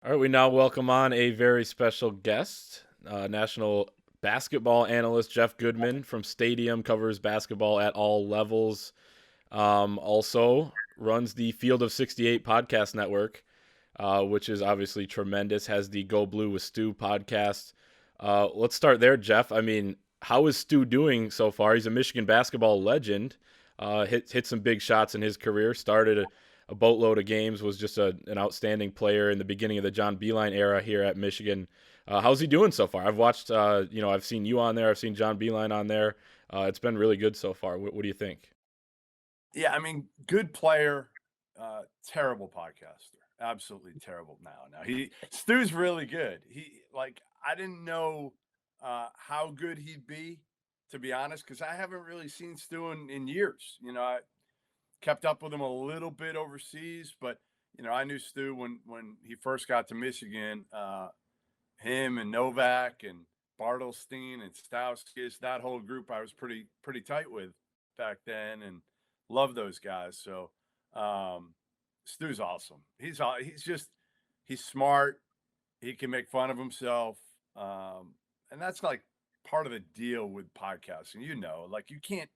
All right, we now welcome on a very special guest, national basketball analyst Jeff Goodman from Stadium, covers basketball at all levels. Also runs the Field of 68 podcast network, which is obviously tremendous. Has the Go Blue with Stu podcast. Let's start there, Jeff. I mean, how is Stu doing so far? He's a Michigan basketball legend. Hit some big shots in his career. Started a boatload of games. Was just an outstanding player in the beginning of the John Beilein era here at Michigan. How's he doing so far? I've watched. I've seen you on there. I've seen John Beilein on there. It's been really good so far. What do you think? Yeah, I mean, good player, terrible podcaster. Absolutely terrible now. Stu's really good. I didn't know how good he'd be, to be honest, because I haven't really seen Stu in years. I kept up with him a little bit overseas, but I knew Stu when he first got to Michigan. Him and Novak and Bartelstein and Stauskas, that whole group I was pretty tight with back then, and love those guys. So Stu's awesome. He's smart. He can make fun of himself, and that's like part of the deal with podcasting. Like you can't.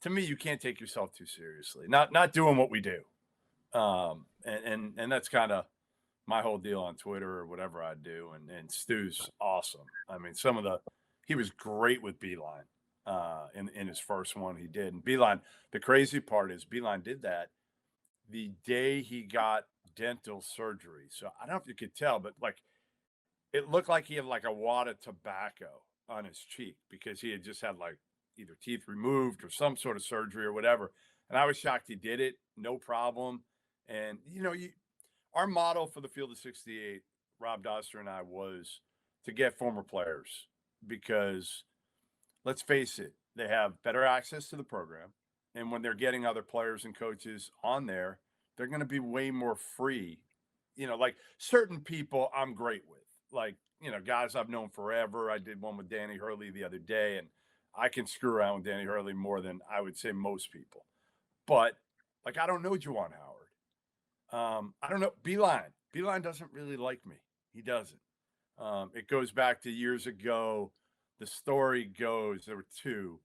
To me, you can't take yourself too seriously. Not doing what we do, and that's kind of my whole deal on Twitter or whatever I do. And Stu's awesome. I mean, he was great with Beeline in his first one he did. And Beeline, the crazy part is Beeline did that the day he got dental surgery. So I don't know if you could tell, but like it looked like he had like a wad of tobacco on his cheek because he had just had like either teeth removed or some sort of surgery or whatever. And I was shocked he did it, no problem. And our motto for the Field of 68, Rob Doster and I, was to get former players because let's face it, they have better access to the program. And when they're getting other players and coaches on there, they're going to be way more free. Like certain people I'm great with, like, guys I've known forever. I did one with Danny Hurley the other day, and I can screw around with Danny Hurley more than I would say most people. But like, I don't know Juwan Howard. I don't know. Beeline. Beeline doesn't really like me. He doesn't. It goes back to years ago. The story goes there were two.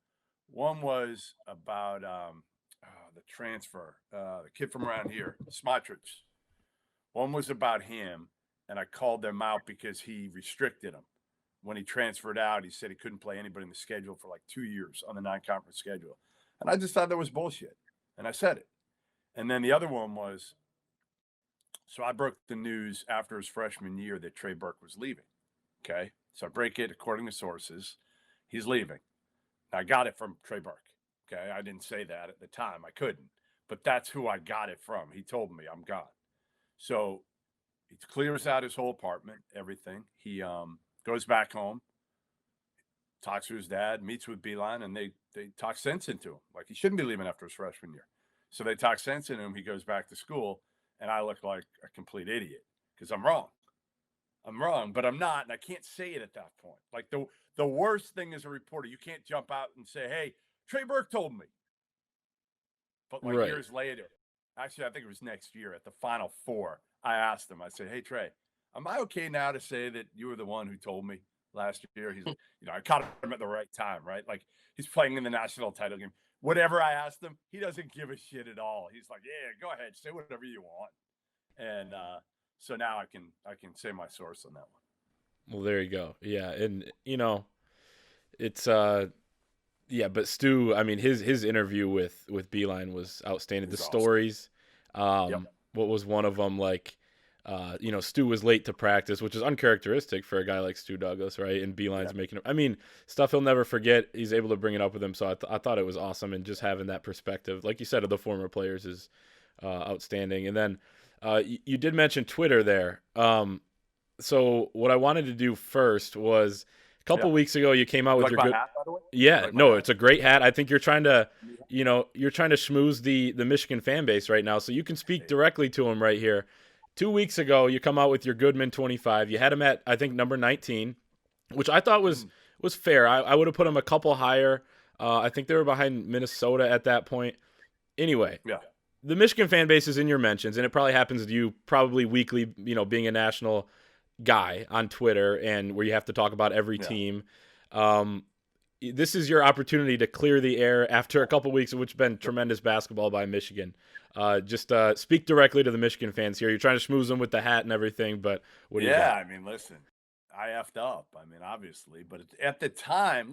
One was about the transfer, the kid from around here, Smotrich. One was about him, and I called them out because he restricted him. When he transferred out, he said he couldn't play anybody in the schedule for like 2 years on the non-conference schedule. And I just thought that was bullshit. And I said it. And then the other one was, so I broke the news after his freshman year that Trey Burke was leaving. Okay. So I break it according to sources. He's leaving. I got it from Trey Burke. Okay. I didn't say that at the time. I couldn't. But that's who I got it from. He told me I'm gone. So he clears out his whole apartment, everything. He goes back home, talks to his dad, meets with Beeline, and they talk sense into him. Like he shouldn't be leaving after his freshman year. So they talk sense into him. He goes back to school, and I look like a complete idiot because I'm wrong. I'm wrong, but I'm not, and I can't say it at that point. Like the worst thing as a reporter, you can't jump out and say, "Hey, Trey Burke told me." But like Right. years later, actually, I think it was next year at the Final Four, I asked him. I said, "Hey, Trey, am I okay now to say that you were the one who told me last year?" I caught him at the right time, right? Like he's playing in the national title game. Whatever I asked him, he doesn't give a shit at all. He's like, "Yeah, go ahead, say whatever you want." And so now I can say my source on that one. Well, there you go. Yeah, and it's yeah, but Stu, I mean, his interview with Beeline was It outstanding. The was awesome. stories, Yep. what was one of them like? Stu was late to practice, which is uncharacteristic for a guy like Stu Douglas, right? And Beeline's Yep. making, I mean, stuff he'll never forget. He's able to bring it up with him, so I thought it was awesome, and just having that perspective, like you said, of the former players is outstanding. And then you did mention Twitter there. So what I wanted to do first was a couple Yeah. weeks ago you came out You with like your my good. hat, by the way? You Yeah, like my no, hat? it's a great hat. I think you're trying to schmooze the Michigan fan base right now, so you can speak directly to them right here. 2 weeks ago, you come out with your Goodman 25. You had him at I think number 19, which I thought was fair. I would have put him a couple higher. I think they were behind Minnesota at that point. Anyway, Yeah. the Michigan fan base is in your mentions, and it probably happens to you probably weekly, being a national guy on Twitter and where you have to talk about every team. This is your opportunity to clear the air after a couple weeks of which has been tremendous basketball by Michigan. Just speak directly to the Michigan fans here. You're trying to schmooze them with the hat and everything, but what do you got? Yeah, I mean, listen, I effed up. I mean, obviously, but at the time,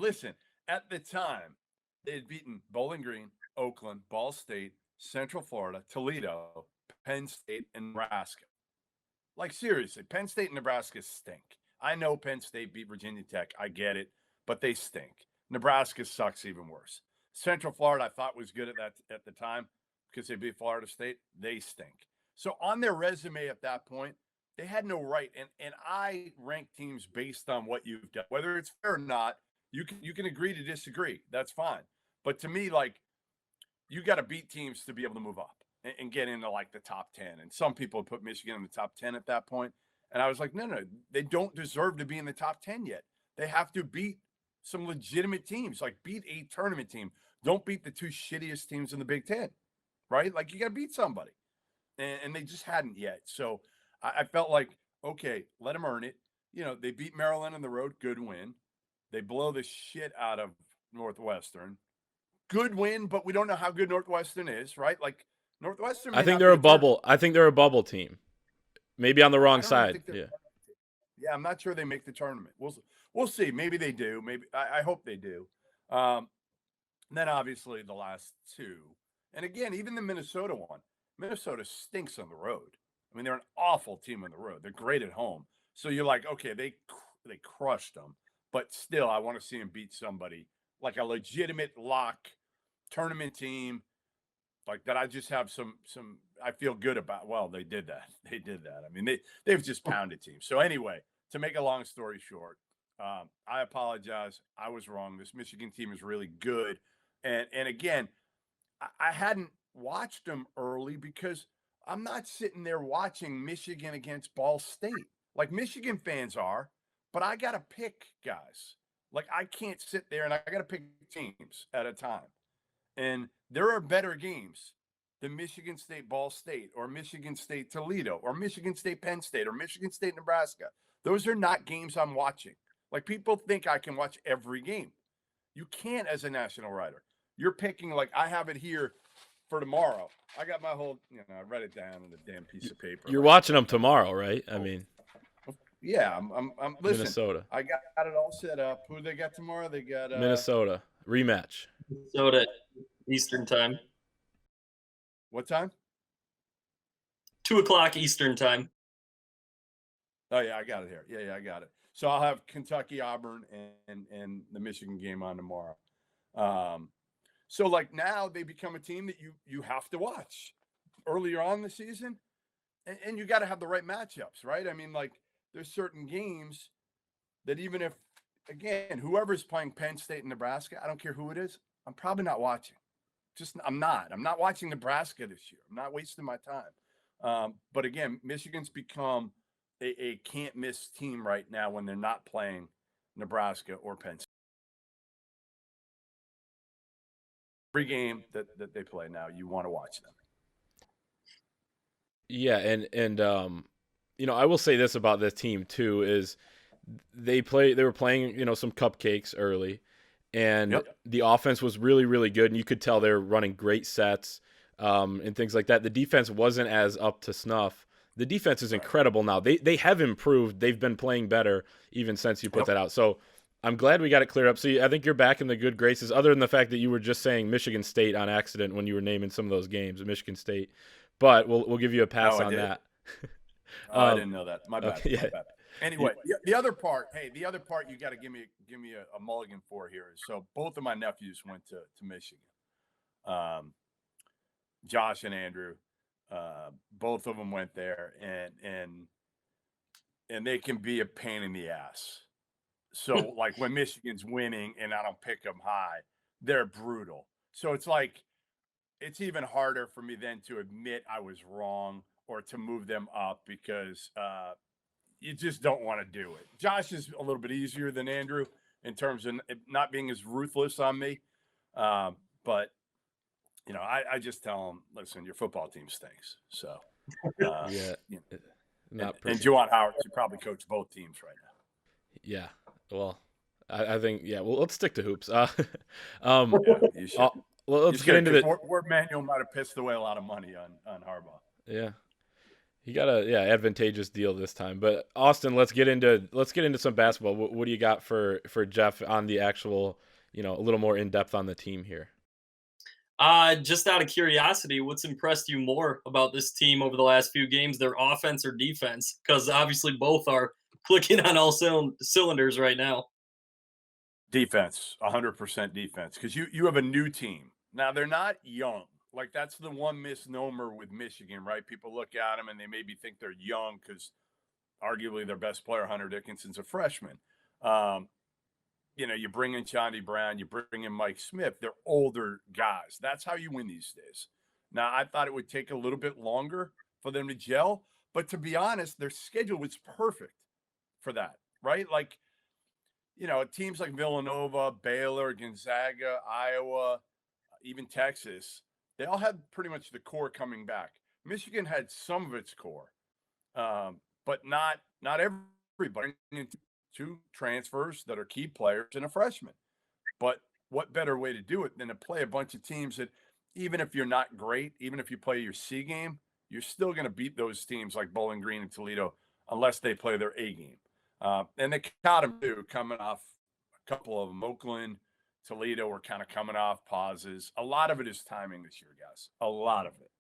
they had beaten Bowling Green, Oakland, Ball State, Central Florida, Toledo, Penn State, and Nebraska. Like, seriously, Penn State and Nebraska stink. I know Penn State beat Virginia Tech. I get it, but they stink. Nebraska sucks even worse. Central Florida, I thought was good at the time because they beat Florida State. They stink. So on their resume at that point, they had no right. And I rank teams based on what you've done, whether it's fair or not. You can agree to disagree. That's fine. But to me, like, you got to beat teams to be able to move up and get into like the top 10. And some people put Michigan in the top 10 at that point. And I was like, no, they don't deserve to be in the top 10 yet. They have to beat some legitimate teams, like beat a tournament team. Don't beat the two shittiest teams in the Big Ten, right? Like, you got to beat somebody. And they just hadn't yet. So I felt like, okay, let them earn it. They beat Maryland on the road. Good win. They blow the shit out of Northwestern. Good win, but we don't know how good Northwestern is, right? Like, Northwestern. I think they're a bubble. I think they're a bubble team. Maybe on the wrong side. Yeah, I'm not sure they make the tournament. We'll see. Maybe they do. Maybe I hope they do. Then obviously the last two, and again, even the Minnesota one. Minnesota stinks on the road. I mean, they're an awful team on the road. They're great at home. So you're like, okay, they crushed them, but still, I want to see them beat somebody like a legitimate lock tournament team, like that. I just have some I feel good about. Well, they did that. I mean, they've just pounded teams. So anyway, to make a long story short, I apologize. I was wrong. This Michigan team is really good, and again, I hadn't watched them early because I'm not sitting there watching Michigan against Ball State like Michigan fans are, but I got to pick guys. Like, I can't sit there and I got to pick teams at a time. And there are better games than Michigan State Ball State or Michigan State Toledo or Michigan State Penn State or Michigan State Nebraska. Those are not games I'm watching. Like, people think I can watch every game. You can't as a national writer. You're picking, like, I have it here for tomorrow. I got my whole, I read it down on a damn piece of paper. You're watching them tomorrow, right? I mean, yeah, I'm listen, Minnesota. I got it all set up. Who they got tomorrow? They got Minnesota rematch. Minnesota Eastern time. What time? 2:00 Eastern time. Oh yeah, I got it here. Yeah, I got it. So I'll have Kentucky, Auburn, and the Michigan game on tomorrow. So like now they become a team that you have to watch earlier on in the season, and you got to have the right matchups, right? I mean, like, there's certain games that even if, again, whoever's playing Penn State and Nebraska, I don't care who it is, I'm probably not watching. I'm not watching Nebraska this year. I'm not wasting my time. But again, Michigan's become a can't miss team right now when they're not playing Nebraska or Penn State. Every game that they play now, you want to watch them. Yeah, and I will say this about this team too is they were playing, some cupcakes early, and the offense was really, really good, and you could tell they were running great sets and things like that. The defense wasn't as up to snuff. The defense is incredible now. They have improved. They've been playing better even since you put that out. So I'm glad we got it cleared up. So I think you're back in the good graces, other than the fact that you were just saying Michigan State on accident when you were naming some of those games, Michigan State. But we'll give you a pass on that. I didn't know that. My bad. Okay, My bad. Anyway, the other part you got to give me a mulligan for here is, so both of my nephews went to Michigan. Josh and Andrew, both of them went there, and they can be a pain in the ass. So like when Michigan's winning and I don't pick them high, they're brutal. So it's like, it's even harder for me then to admit I was wrong or to move them up because you just don't want to do it. Josh is a little bit easier than Andrew in terms of not being as ruthless on me. But I just tell them, listen, your football team stinks. So, Yeah, not and pretty. Juwan Howard should probably coach both teams right now. Yeah, well, I think well, let's stick to hoops. Yeah, you should. Well, let's get into the. Ward Manuel might have pissed away a lot of money on Harbaugh. Yeah, he got a advantageous deal this time. But Austin, let's get into some basketball. What do you got for Jeff on the actual, a little more in depth on the team here? Just out of curiosity, what's impressed you more about this team over the last few games, their offense or defense? Because obviously both are clicking on all cylinders right now. Defense, 100% defense, because you have a new team. Now, they're not young. Like, that's the one misnomer with Michigan, right? People look at them and they maybe think they're young because arguably their best player, Hunter Dickinson's a freshman. You bring in Chandi Brown, you bring in Mike Smith. They're older guys. That's how you win these days. Now, I thought it would take a little bit longer for them to gel, but to be honest, their schedule was perfect for that, right? Like, teams like Villanova, Baylor, Gonzaga, Iowa, even Texas, they all had pretty much the core coming back. Michigan had some of its core, but not everybody. Two transfers that are key players and a freshman. But what better way to do it than to play a bunch of teams that, even if you're not great, even if you play your C game, you're still going to beat those teams like Bowling Green and Toledo unless they play their A game. And they caught them too, coming off a couple of them. Oakland, Toledo were kind of coming off pauses. A lot of it is timing this year, guys. A lot of it.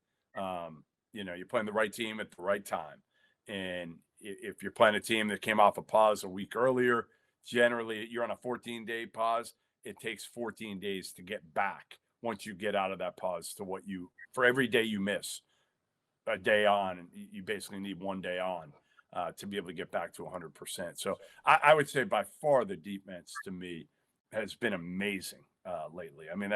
You're playing the right team at the right time. And if you're playing a team that came off a pause a week earlier, generally you're on a 14-day pause. It takes 14 days to get back once you get out of that pause to for every day you miss a day on, and you basically need 1 day on to be able to get back to 100%. So I would say by far the defense to me has been amazing lately. I mean,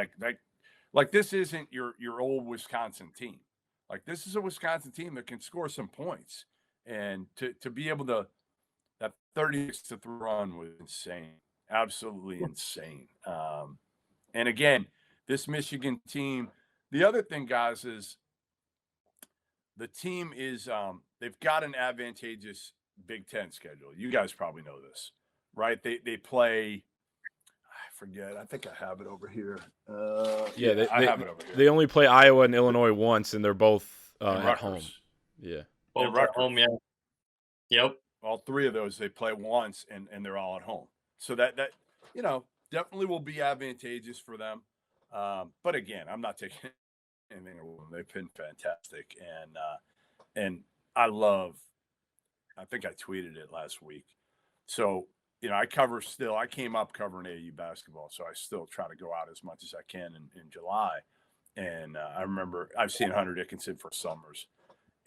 like this isn't your old Wisconsin team. Like, this is a Wisconsin team that can score some points. And to be able to, that 36-3 run was insane, absolutely insane. And again, this Michigan team, the other thing, guys, is the team is they've got an advantageous Big Ten schedule. You guys probably know this, right? They play. I forget. I think I have it over here. I have it over here. They only play Iowa and Illinois once, and they're both at home. Yeah. Both at home, yeah. Yep. All three of those they play once, and they're all at home. So that definitely will be advantageous for them. But again, I'm not taking anything away. They've been fantastic, and I think I tweeted it last week. So I came up covering AAU basketball, so I still try to go out as much as I can in July. And I remember I've seen Hunter Dickinson for summers,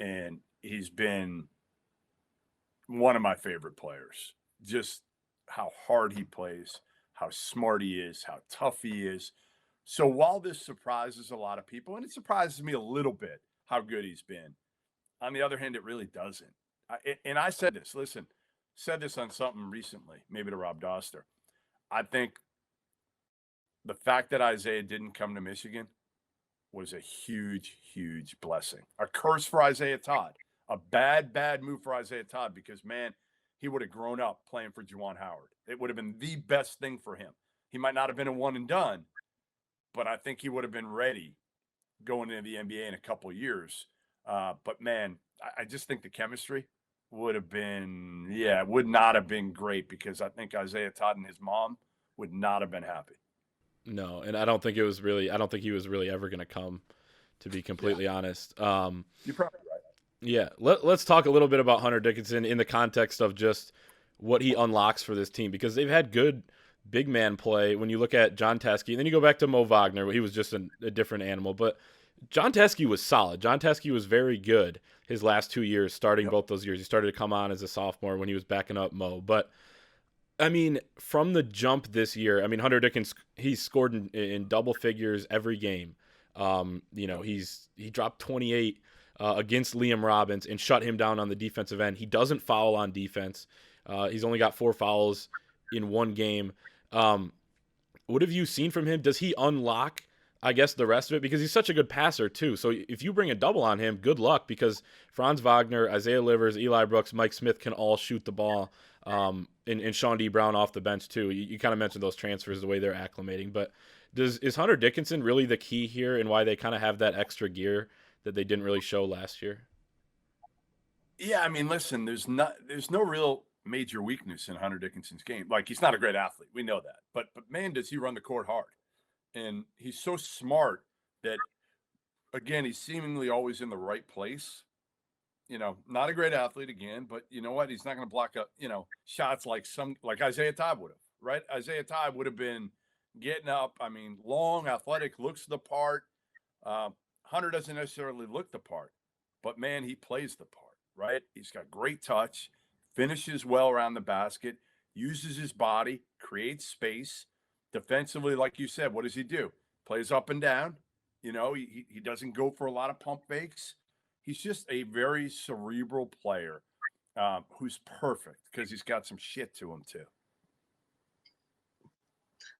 and he's been one of my favorite players. Just how hard he plays, how smart he is, how tough he is. So while this surprises a lot of people, and it surprises me a little bit how good he's been, on the other hand, it really doesn't. I said this, said this on something recently, maybe to Rob Doster. I think the fact that Isaiah didn't come to Michigan was a huge, huge blessing. A curse for Isaiah Todd. A bad, bad move for Isaiah Todd because, man, he would have grown up playing for Juwan Howard. It would have been the best thing for him. He might not have been a one and done, but I think he would have been ready going into the NBA in a couple of years. But, man, I just think the chemistry would not have been great because I think Isaiah Todd and his mom would not have been happy. No, and I don't think he was really ever going to come, to be completely honest. You're probably right. Yeah, let's talk a little bit about Hunter Dickinson in the context of just what he unlocks for this team, because they've had good big man play when you look at John Teske, and then you go back to Mo Wagner. He was just a different animal, but John Teske was solid. John Teske was very good his last 2 years, starting both those years. He started to come on as a sophomore when he was backing up Mo. But, I mean, from the jump this year, I mean, Hunter Dickinson, he's scored in double figures every game. He dropped 28 against Liam Robbins and shut him down on the defensive end. He doesn't foul on defense. He's only got 4 fouls in one game. What have you seen from him? Does he unlock I guess, the rest of it, because he's such a good passer too. So if you bring a double on him, good luck, because Franz Wagner, Isaiah Livers, Eli Brooks, Mike Smith can all shoot the ball, and Sean D. Brown off the bench too. You kind of mentioned those transfers, the way they're acclimating, but is Hunter Dickinson really the key here, and why they kind of have that extra gear that they didn't really show last year? Yeah, I mean, listen, there's no real major weakness in Hunter Dickinson's game. Like, he's not a great athlete, we know that, but man, does he run the court hard, and he's so smart that, again, he's seemingly always in the right place. Not a great athlete again, but you know what? He's not going to block up, shots like Isaiah Todd would have, right? Isaiah Todd would have been getting up. I mean, long, athletic, looks the part. Hunter doesn't necessarily look the part, but man, he plays the part, right? He's got great touch, finishes well around the basket, uses his body, creates space. Defensively, like you said, what does he do? Plays up and down. He doesn't go for a lot of pump fakes. He's just a very cerebral player who's perfect because he's got some shit to him too.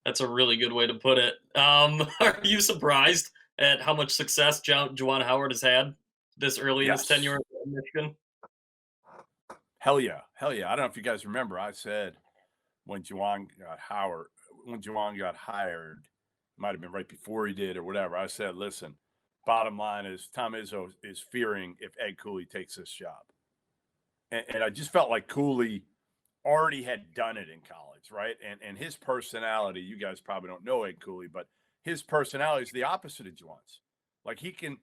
That's a really good way to put it. Are you surprised at how much success Juwan Howard has had this early in his tenure in Michigan? Hell yeah. I don't know if you guys remember, I said when Juwan got hired, might have been right before he did or whatever, I said, listen, bottom line is Tom Izzo is fearing if Ed Cooley takes this job. And I just felt like Cooley already had done it in college, right? And his personality, you guys probably don't know Ed Cooley, but his personality is the opposite of Juwan's. Like, he can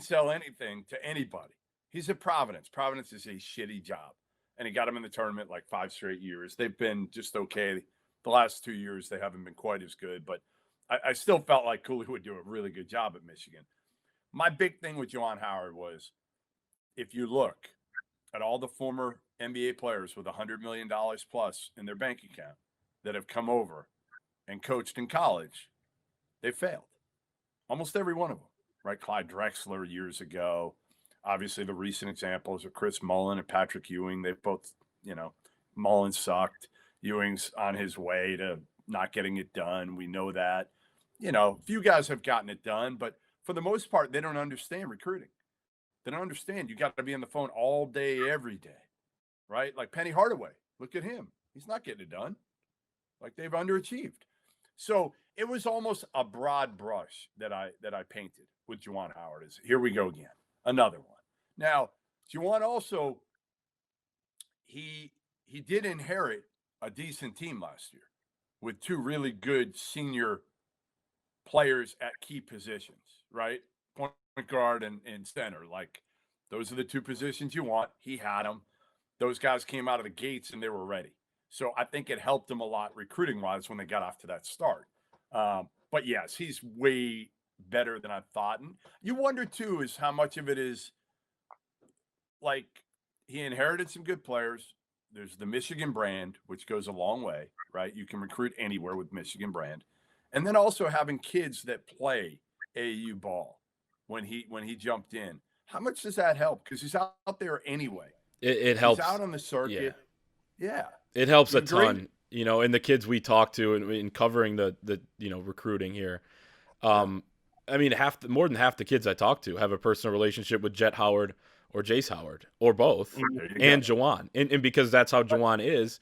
sell anything to anybody. He's at Providence. Providence is a shitty job. And he got him in the tournament like 5 straight years. They've been just okay. The last 2 years, they haven't been quite as good, but I still felt like Cooley would do a really good job at Michigan. My big thing with Juwan Howard was, if you look at all the former NBA players with $100 million plus in their bank account that have come over and coached in college, they failed. Almost every one of them, right? Clyde Drexler years ago. Obviously, the recent examples of Chris Mullin and Patrick Ewing. They've both, Mullin sucked. Ewing's on his way to not getting it done. We know that. A few guys have gotten it done, but for the most part, they don't understand recruiting. They don't understand you got to be on the phone all day, every day, right? Like Penny Hardaway. Look at him. He's not getting it done. Like, they've underachieved. So it was almost a broad brush that I painted with Juwan Howard. Is here we go again. Another one. Now, Juwan also, he did inherit a decent team last year with 2 really good senior players at key positions, right? Point guard and center. Like, those are the 2 positions you want. He had them. Those guys came out of the gates and they were ready. So I think it helped them a lot recruiting-wise when they got off to that start. But yes, he's way better than I thought. And you wonder, too, is how much of it is, like, he inherited some good players. There's the Michigan brand, which goes a long way, right? You can recruit anywhere with Michigan brand. And then also having kids that play AAU ball when he jumped in. How much does that help? Because he's out there anyway. It helps. He's out on the circuit. Yeah. It helps a ton, and the kids we talk to in covering the recruiting here. I mean, more than half the kids I talk to have a personal relationship with Jet Howard or Jace Howard or both, and Juwan. And because that's how Juwan is,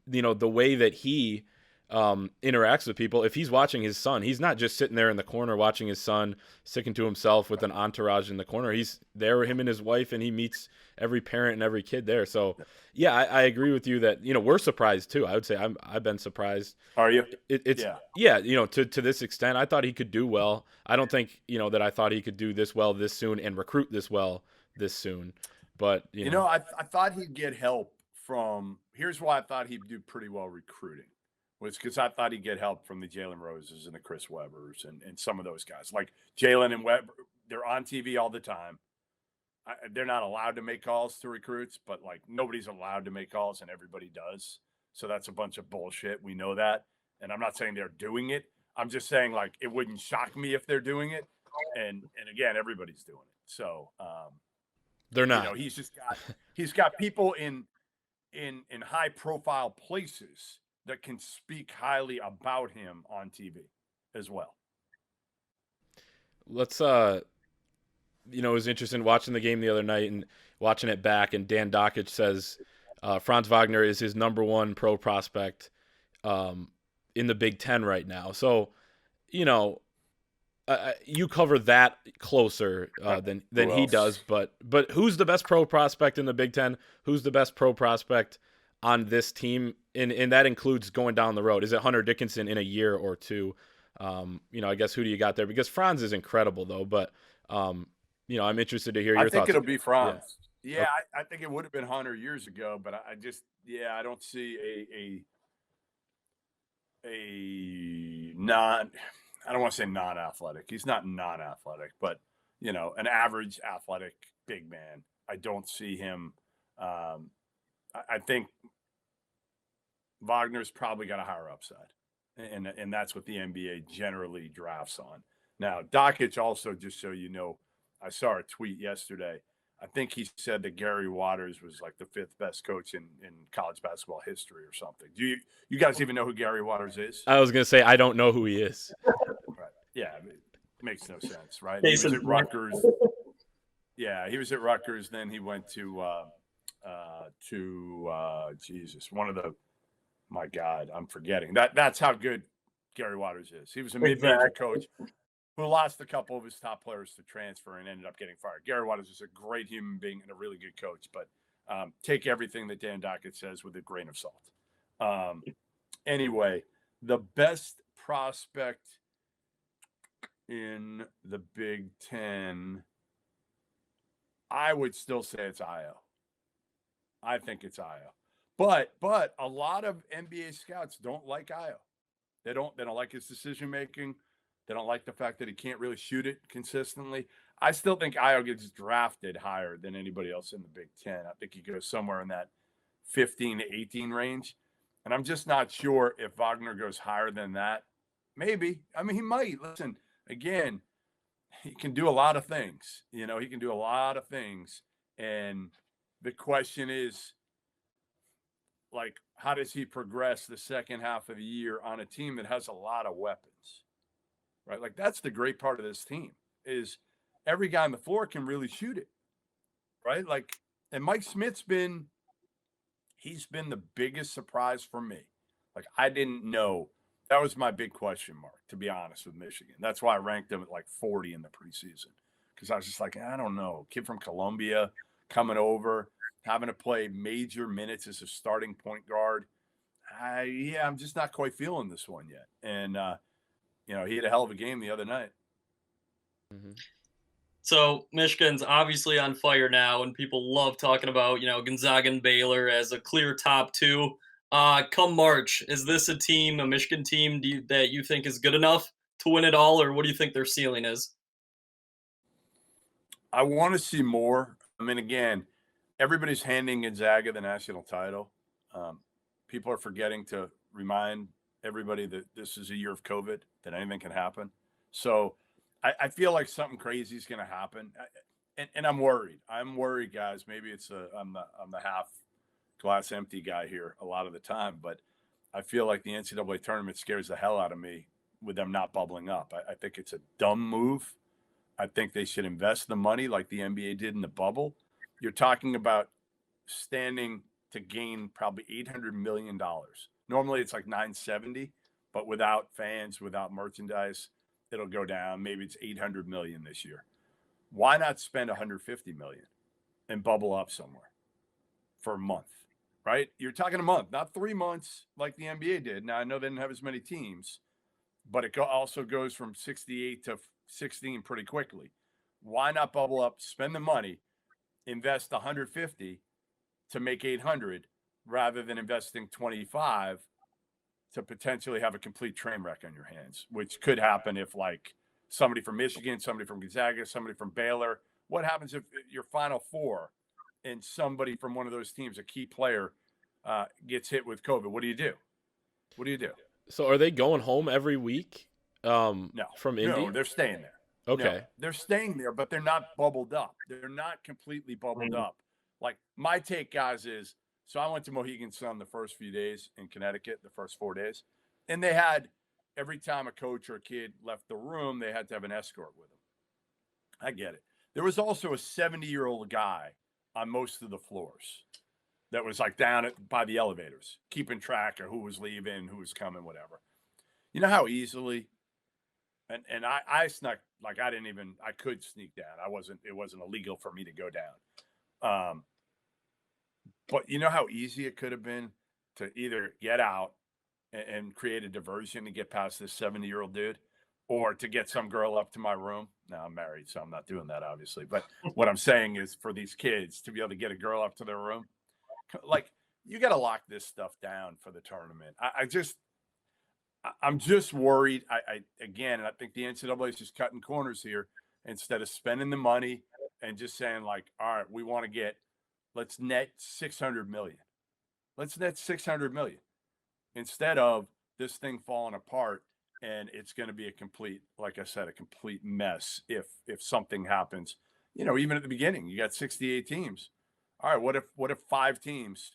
the way that he interacts with people. If he's watching his son, he's not just sitting there in the corner watching his son, sticking to himself with an entourage in the corner. He's there with him and his wife, and he meets every parent and every kid there. So, yeah, I agree with you that, we're surprised too. I would say I've been surprised. Are you? It's to this extent. I thought he could do well. I don't think, that I thought he could do this well this soon and recruit this well this soon. But, I thought he'd get help from – here's why I thought he'd do pretty well recruiting. Was because I thought he'd get help from the Jalen Roses and the Chris Webbers and some of those guys. Like Jalen and Webber, they're on TV all the time. They're not allowed to make calls to recruits, but like nobody's allowed to make calls and everybody does. So that's a bunch of bullshit. We know that. And I'm not saying they're doing it. I'm just saying, like, it wouldn't shock me if they're doing it. And again, everybody's doing it. So they're not. He's got people in high profile places that can speak highly about him on TV as well. let's it was interesting watching the game the other night and watching it back. And Dan Dockich says Franz Wagner is his number one pro prospect in the Big Ten right now. So, you cover that closer than he does. But who's the best pro prospect in the Big Ten? Who's the best pro prospect on this team? And that includes going down the road. Is it Hunter Dickinson in a year or two? I guess who do you got there? Because Franz is incredible though. But I'm interested to hear your thoughts. I think it'll be Franz. Yeah, I think it would have been Hunter years ago, but I don't see I don't want to say non-athletic. He's not non-athletic, but an average athletic big man. I don't see him. I think Wagner's probably got a higher upside, and that's what the NBA generally drafts on. Now, Dockich also, just so you know, I saw a tweet yesterday. I think he said that Gary Waters was like the 5th best coach in college basketball history or something. Do you guys even know who Gary Waters is? I was going to say, I don't know who he is. Right. Yeah. It makes no sense, right? He was at Rutgers. Yeah. He was at Rutgers. Then he went to my God, I'm forgetting that's how good Gary Waters is. He was a mid-major coach who lost a couple of his top players to transfer and ended up getting fired. Gary Waters is a great human being and a really good coach, but take everything that Dan Dockett says with a grain of salt. Anyway, the best prospect in the Big Ten, I would still say it's Ayo. I think it's Ayo. But a lot of NBA scouts don't like Ayo. They don't like his decision making. They don't like the fact that he can't really shoot it consistently. I still think Ayo gets drafted higher than anybody else in the Big Ten. I think he goes somewhere in that 15 to 18 range. And I'm just not sure if Wagner goes higher than that. Maybe. I mean, he might. Listen, again, he can do a lot of things. He can do a lot of things. And the question is, like, how does he progress the second half of the year on a team that has a lot of weapons? Right? Like, that's the great part of this team is every guy on the floor can really shoot it. Right? Like, and Mike Smith's he's been the biggest surprise for me. Like, I didn't know. That was my big question mark, to be honest, with Michigan. That's why I ranked him at like 40 in the preseason. Because I was just like, I don't know. Kid from Columbia coming over, having to play major minutes as a starting point guard. I'm just not quite feeling this one yet. And, he had a hell of a game the other night. Mm-hmm. So Michigan's obviously on fire now, and people love talking about, Gonzaga and Baylor as a clear top 2. Come March, is this a Michigan team that you think is good enough to win it all, or what do you think their ceiling is? I want to see more. I mean, again, everybody's handing Gonzaga the national title. People are forgetting to remind everybody that this is a year of COVID, that anything can happen. So I feel like something crazy is going to happen. And I'm worried. I'm worried, guys. Maybe I'm the half glass empty guy here a lot of the time, but I feel like the NCAA tournament scares the hell out of me with them not bubbling up. I think it's a dumb move. I think they should invest the money like the NBA did in the bubble. You're talking about standing to gain probably $800 million. Normally it's like $970, but without fans, without merchandise, it'll go down. Maybe it's $800 million this year. Why not spend $150 million and bubble up somewhere for a month, right? You're talking a month, not 3 months like the NBA did. Now, I know they didn't have as many teams, but it also goes from 68 to 16 pretty quickly. Why not bubble up, spend the money, invest 150 to make 800 rather than investing 25 to potentially have a complete train wreck on your hands, which could happen if like somebody from Michigan, somebody from Gonzaga, somebody from Baylor. What happens if your Final Four and somebody from one of those teams, a key player, gets hit with COVID? What do you do? What do you do? So are they going home every week? No. From Indy? No, they're staying there. Okay. No, they're staying there, but they're not bubbled up. They're not completely bubbled up. Like, my take, guys, is, so I went to Mohegan Sun the first few days in Connecticut, the first 4 days, and they had, every time a coach or a kid left the room, they had to have an escort with them. I get it. There was also a 70-year-old guy on most of the floors that was like down by the elevators, keeping track of who was leaving, who was coming, whatever. You know how easily, and I snuck, like I could sneak down. It wasn't illegal for me to go down. But you know how easy it could have been to either get out and create a diversion to get past this 70-year-old dude, or to get some girl up to my room. Now I'm married, so I'm not doing that, obviously. But what I'm saying is, for these kids to be able to get a girl up to their room, like, you got to lock this stuff down for the tournament. I'm just worried. Again, I think the NCAA is just cutting corners here instead of spending the money and just saying, like, all right, let's net 600 million. Let's net 600 million instead of this thing falling apart. And it's going to be a complete mess if something happens. Even at the beginning, you got 68 teams. All right, what if 5 teams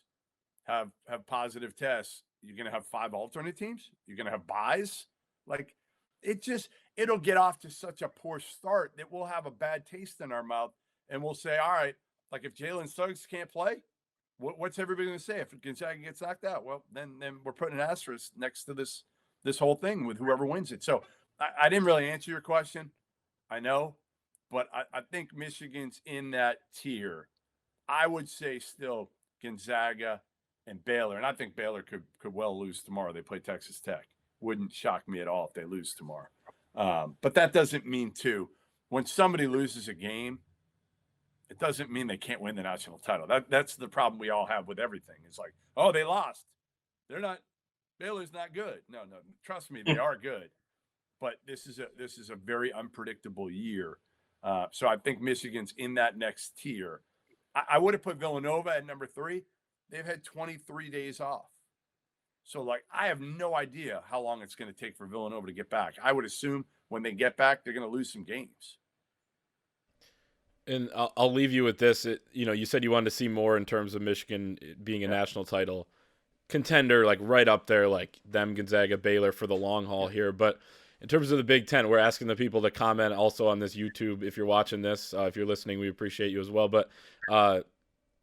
have positive tests? You're going to have 5 alternate teams? You're going to have buys? Like, it'll get off to such a poor start that we'll have a bad taste in our mouth, and we'll say, all right, like, if Jalen Suggs can't play, what's everybody going to say? If Gonzaga gets knocked out, well, then we're putting an asterisk next to this whole thing with whoever wins it. So I didn't really answer your question, I know, but I think Michigan's in that tier. I would say still Gonzaga and Baylor, and I think Baylor could well lose tomorrow. They play Texas Tech. Wouldn't shock me at all if they lose tomorrow. But that doesn't mean, too, when somebody loses a game, it doesn't mean they can't win the national title. That's the problem we all have with everything. It's like, oh, they lost. Baylor's not good. No, trust me, they are good. But this is a very unpredictable year. So I think Michigan's in that next tier. I would have put Villanova at number 3. They've had 23 days off. So, like, I have no idea how long it's going to take for Villanova to get back. I would assume when they get back, they're going to lose some games. And I'll leave you with this. You said you wanted to see more in terms of Michigan being a national title contender, like right up there, like them, Gonzaga, Baylor for the long haul here. But in terms of the Big Ten, we're asking the people to comment also on this YouTube. If you're watching this, if you're listening, we appreciate you as well. But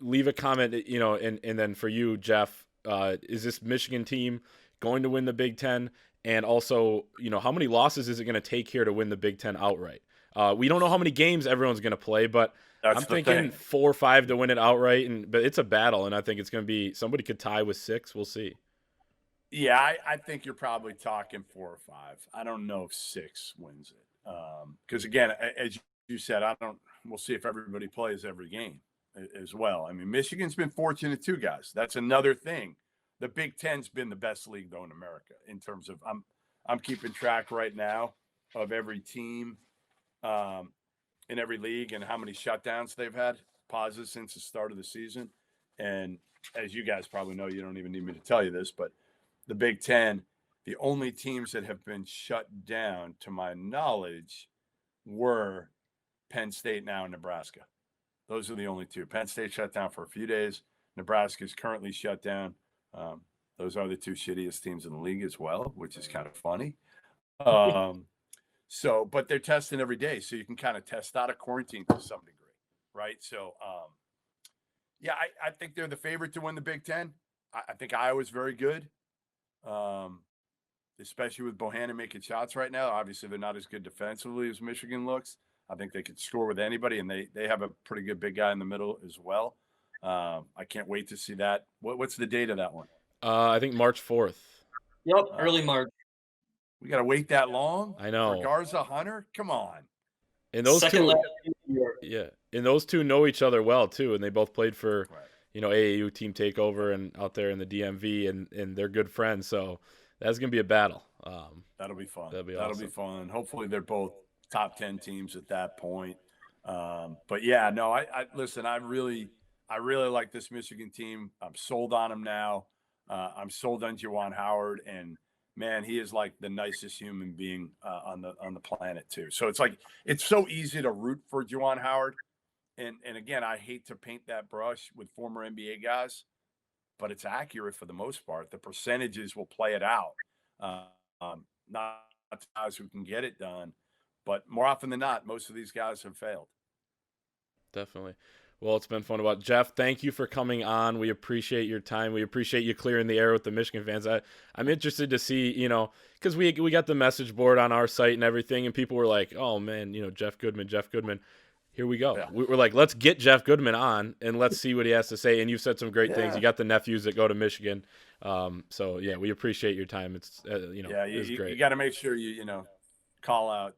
leave a comment, and then for you, Jeff, is this Michigan team going to win the Big Ten? And also, how many losses is it going to take here to win the Big Ten outright? We don't know how many games everyone's going to play, but I'm thinking 4 or 5 to win it outright. But it's a battle, and I think it's going to be somebody could tie with 6. We'll see. Yeah, I think you're probably talking 4 or 5. I don't know if 6 wins it. Because, again, as you said, we'll see if everybody plays every game as well. I mean, Michigan's been fortunate too, guys. That's another thing. The Big Ten's been the best league, though, in America in terms of I'm keeping track right now of every team in every league and how many shutdowns they've had, pauses since the start of the season. And as you guys probably know, you don't even need me to tell you this, but the Big Ten, the only teams that have been shut down, to my knowledge, were Penn State now and Nebraska. Those are the only 2. Penn State shut down for a few days. Nebraska is currently shut down. Those are the 2 shittiest teams in the league as well, which is kind of funny. But they're testing every day, so you can kind of test out of quarantine to some degree, right? So, yeah, I think they're the favorite to win the Big Ten. I think Iowa's very good, especially with Bohannon making shots right now. Obviously, they're not as good defensively as Michigan looks. I think they could score with anybody, and they have a pretty good big guy in the middle as well. I can't wait to see that. What's the date of that one? I think March 4th. Yep, early March. We got to wait that long? I know. For Garza Hunter? Come on. And those Second and those 2 know each other well too, and they both played for AAU Team Takeover and out there in the DMV, and they're good friends. So that's gonna be a battle. That'll be fun. That'll be fun. Hopefully they're both top 10 teams at that point. But yeah, no, I listen. I really like this Michigan team. I'm sold on them now. I'm sold on Juwan Howard, and man, he is like the nicest human being on the planet too. So it's so easy to root for Juwan Howard. And again, I hate to paint that brush with former NBA guys, but it's accurate for the most part. The percentages will play it out. Not guys who can get it done, But more often than not, most of these guys have failed. Definitely. Well, it's been fun. Jeff, thank you for coming on. We appreciate your time. We appreciate you clearing the air with the Michigan fans. I'm interested to see, because we got the message board on our site and everything, and people were like, oh, man, Jeff Goodman. Here we go. Yeah. We're like, let's get Jeff Goodman on, and let's see what he has to say. And you've said some great things. You got the nephews that go to Michigan. So, yeah, we appreciate your time. It's, it's great. You got to make sure you call out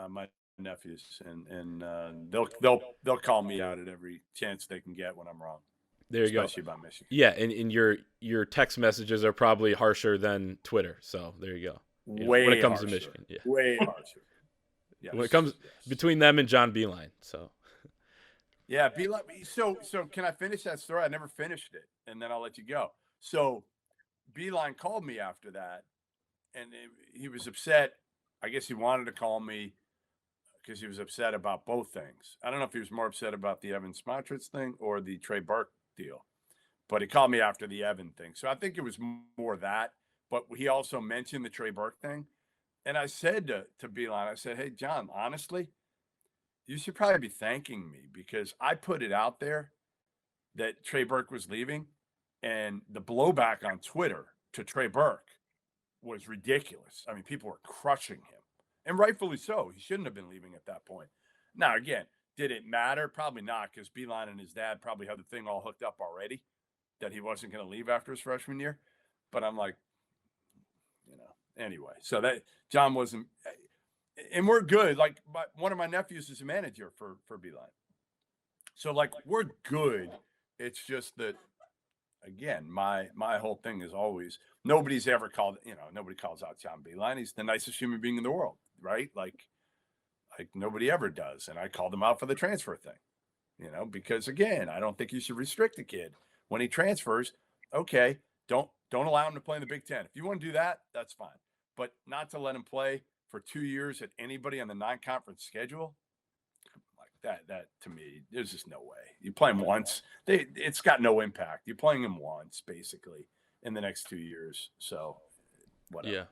my nephews, and they'll call me out at every chance they can get when I'm wrong. There you go. Especially about Michigan. Yeah, and your text messages are probably harsher than Twitter. So there you go. Way when it comes harsher. to Michigan, yeah, way harsher. Yes. When it comes between them and John Beeline, so yeah, Beeline. So can I finish that story? I never finished it, and then I'll let you go. So Beeline called me after that, and he was upset. I guess he wanted to call me because he was upset about both things. I don't know if he was more upset about the Evan Smontrich thing or the Trey Burke deal, but he called me after the Evan thing. So I think it was more that, but he also mentioned the Trey Burke thing. And I said to Beeline, I said, hey, John, honestly, you should probably be thanking me because I put it out there that Trey Burke was leaving, and the blowback on Twitter to Trey Burke was ridiculous. I mean, people were crushing him, and rightfully so. He shouldn't have been leaving at that point. Now, again, did it matter? Probably not, because Beeline and his dad probably had the thing all hooked up already that he wasn't going to leave after his freshman year. But I'm like, anyway, so that John wasn't, and we're good. Like one of my nephews is a manager for Beeline. So like, we're good. It's just that, again, my whole thing is always, nobody's ever called, nobody calls out John Beeline. He's the nicest human being in the world, right? Like nobody ever does. And I called him out for the transfer thing, because again, I don't think you should restrict the kid when he transfers. Okay, don't allow him to play in the Big Ten. If you want to do that, that's fine. But not to let him play for 2 years at anybody on the non-conference schedule, like that to me, there's just no way. You play him once, it's got no impact. You're playing him once, basically, in the next 2 years. So, whatever. Yeah,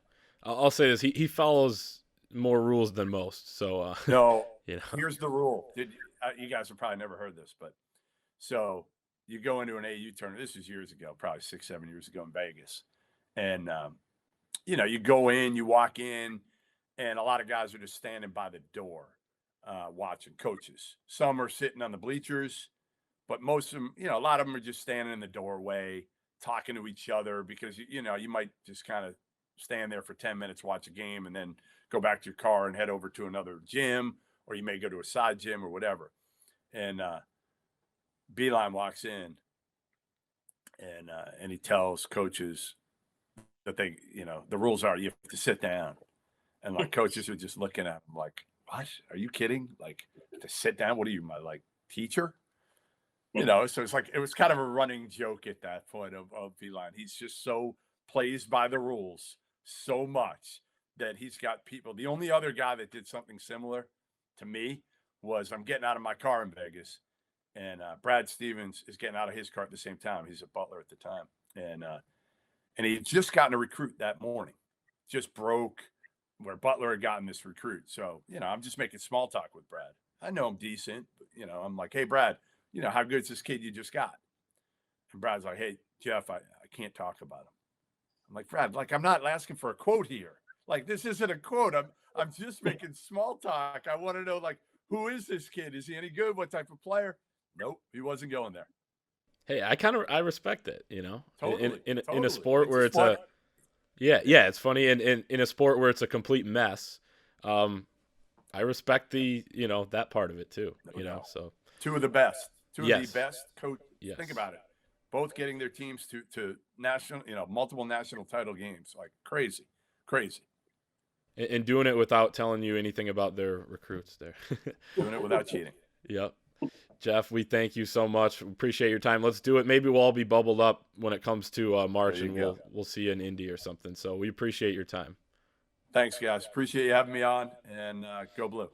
I'll say this: he follows more rules than most. So no, here's the rule. You guys have probably never heard this, but so you go into an AU tournament. This was years ago, probably 6-7 years ago in Vegas, and you go in, you walk in, and a lot of guys are just standing by the door watching coaches. Some are sitting on the bleachers, but most of them, a lot of them are just standing in the doorway talking to each other because, you might just kind of stand there for 10 minutes, watch a game, and then go back to your car and head over to another gym, or you may go to a side gym or whatever. And Beeline walks in and he tells coaches that they, the rules are you have to sit down. And like coaches are just looking at him like, what? Are you kidding? Like, to sit down? What are you, my teacher? So it's like, it was kind of a running joke at that point of Beeline. He's just so plays by the rules so much that he's got people. The only other guy that did something similar to me was I'm getting out of my car in Vegas, and Brad Stevens is getting out of his car at the same time. He's a Butler at the time. And he had just gotten a recruit that morning, just broke where Butler had gotten this recruit. So, I'm just making small talk with Brad. I know him decent, but, I'm like, hey, Brad, how good's this kid you just got? And Brad's like, hey, Jeff, I can't talk about him. I'm like, Brad, I'm not asking for a quote here. Like, this isn't a quote. I'm just making small talk. I want to know, who is this kid? Is he any good? What type of player? Nope, he wasn't going there. Hey, I respect it, Totally, in a sport where it's a it's funny. And in a sport where it's a complete mess, I respect the, that part of it too, so. Two of the best coaches. Yes. Think about it. Both getting their teams to national, multiple national title games, like crazy. And doing it without telling you anything about their recruits there. Doing it without cheating. Yep. Jeff, we thank you so much. Appreciate your time. Let's do it. Maybe we'll all be bubbled up when it comes to March, and we'll see you in Indy or something. So we appreciate your time. Thanks, guys. Appreciate you having me on, and go Blue.